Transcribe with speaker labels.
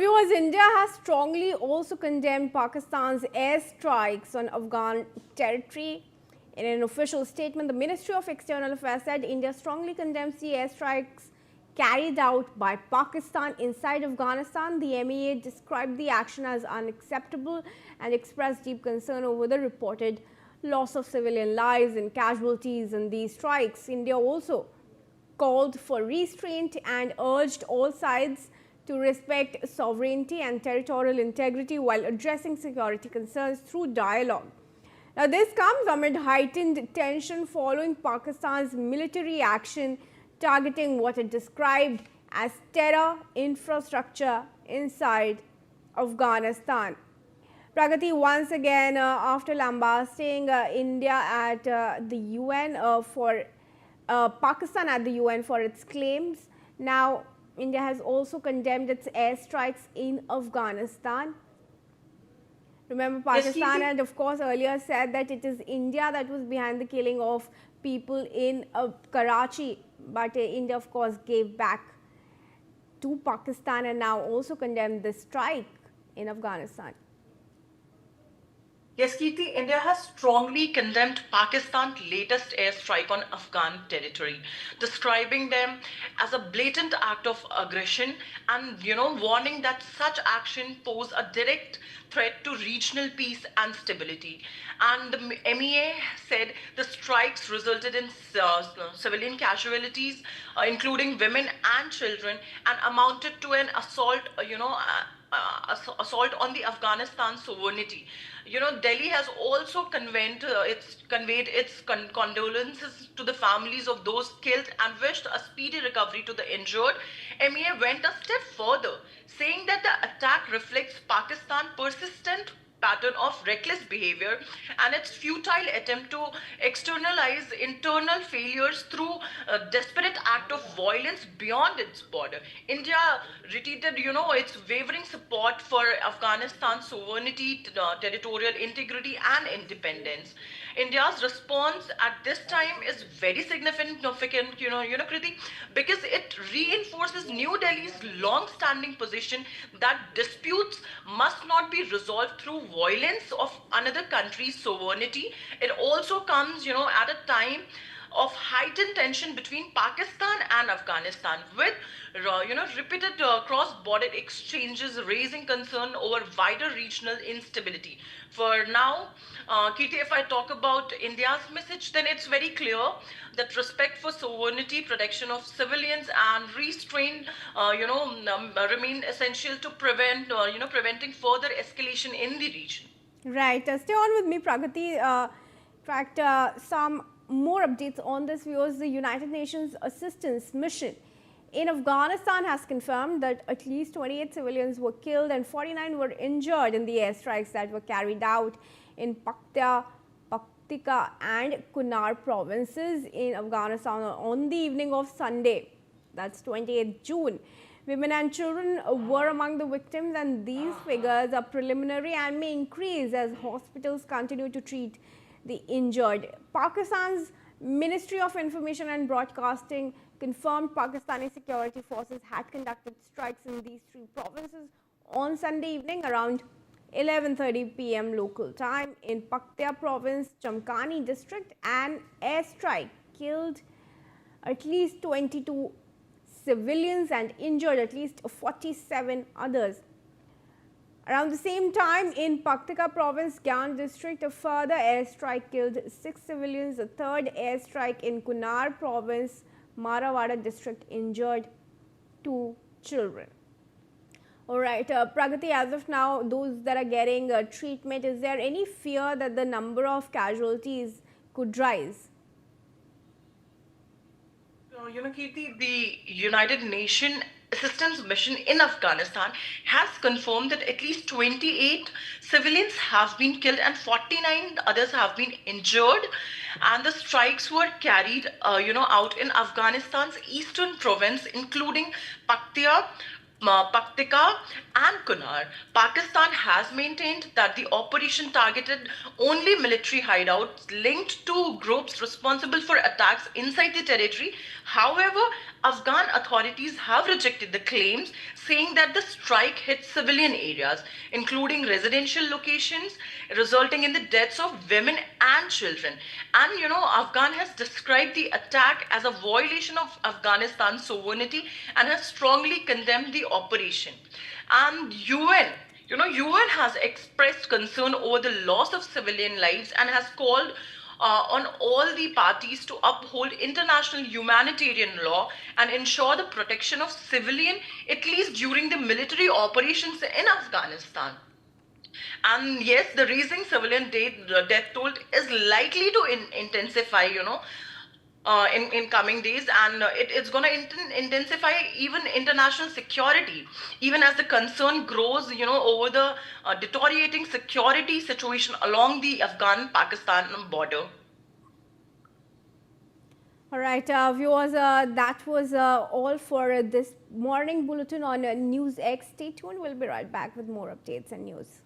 Speaker 1: viewers, India has strongly also condemned Pakistan's airstrikes on Afghan territory. In an official statement, the Ministry of External Affairs said India strongly condemns the airstrikes carried out by Pakistan inside Afghanistan. The MEA described the action as unacceptable and expressed deep concern over the reported loss of civilian lives and casualties in these strikes. India also called for restraint and urged all sides to respect sovereignty and territorial integrity while addressing security concerns through dialogue. Now, this comes amid heightened tension following Pakistan's military action targeting what it described as terror infrastructure inside Afghanistan. Pragati, once again, after lambasting India at the UN for Pakistan at the UN for its claims, now India has also condemned its airstrikes in Afghanistan. Remember, Pakistan had, of course, earlier said that it is India that was behind the killing of people in Karachi. But India, of course, gave back to Pakistan and now also condemned the strike in Afghanistan.
Speaker 2: Yes, Kirti, India has strongly condemned Pakistan's latest airstrike on Afghan territory, describing them as a blatant act of aggression and, warning that such action pose a direct threat to regional peace and stability. And the MEA said the strikes resulted in civilian casualties, including women and children, and amounted to an assault, assault on the Afghanistan sovereignty. Delhi has also conveyed its condolences to the families of those killed and wished a speedy recovery to the injured. MEA went a step further, saying that the attack reflects Pakistan's persistent pattern of reckless behavior and its futile attempt to externalize internal failures through a desperate act of violence beyond its border. India reiterated, its wavering support for Afghanistan's sovereignty, territorial integrity and independence. India's response at this time is very significant, Kriti, because it reinforces New Delhi's long-standing position that disputes must not be resolved through violence of another country's sovereignty. It also comes, at a time of heightened tension between Pakistan and Afghanistan, with repeated cross-border exchanges raising concern over wider regional instability. For now, Kirti, if I talk about India's message, then it's very clear that respect for sovereignty, protection of civilians, and restraint, remain essential to preventing further escalation in the region.
Speaker 1: Right. Stay on with me, Pragati. In fact, some more updates on this, viewers. The United Nations Assistance Mission in Afghanistan has confirmed that at least 28 civilians were killed and 49 were injured in the airstrikes that were carried out in Paktika and Kunar provinces in Afghanistan on the evening of Sunday, that's 28th June. Women and children were among the victims, and these figures are preliminary and may increase as hospitals continue to treat the injured. Pakistan's Ministry of Information and Broadcasting confirmed Pakistani security forces had conducted strikes in these three provinces on Sunday evening around 11:30 p.m. local time. In Paktia province, Chamkani district, an airstrike killed at least 22 civilians and injured at least 47 others. Around the same time, in Paktika province, Gyan district, a further airstrike killed 6 civilians. A third airstrike in Kunar province, Marawada district, injured 2 children. All right, Pragati, as of now, those that are getting treatment, is there any fear that the number of casualties could rise?
Speaker 2: Kirti, the United Nations Assistance Mission in Afghanistan has confirmed that at least 28 civilians have been killed and 49 others have been injured. And the strikes were carried, out in Afghanistan's eastern province, including Paktia, Paktika and Kunar. Pakistan has maintained that the operation targeted only military hideouts linked to groups responsible for attacks inside the territory. However, Afghan authorities have rejected the claims, saying that the strike hit civilian areas, including residential locations, resulting in the deaths of women and children. And Afghan has described the attack as a violation of Afghanistan's sovereignty and has strongly condemned the operation. And UN has expressed concern over the loss of civilian lives and has called on all the parties to uphold international humanitarian law and ensure the protection of civilian, at least during the military operations in Afghanistan. And yes, the rising civilian death toll is likely to intensify, in coming days, and it's going to intensify even international security, even as the concern grows, over the deteriorating security situation along the Afghan-Pakistan border.
Speaker 1: All right, viewers, that was all for this morning bulletin on NewsX. Stay tuned. We'll be right back with more updates and news.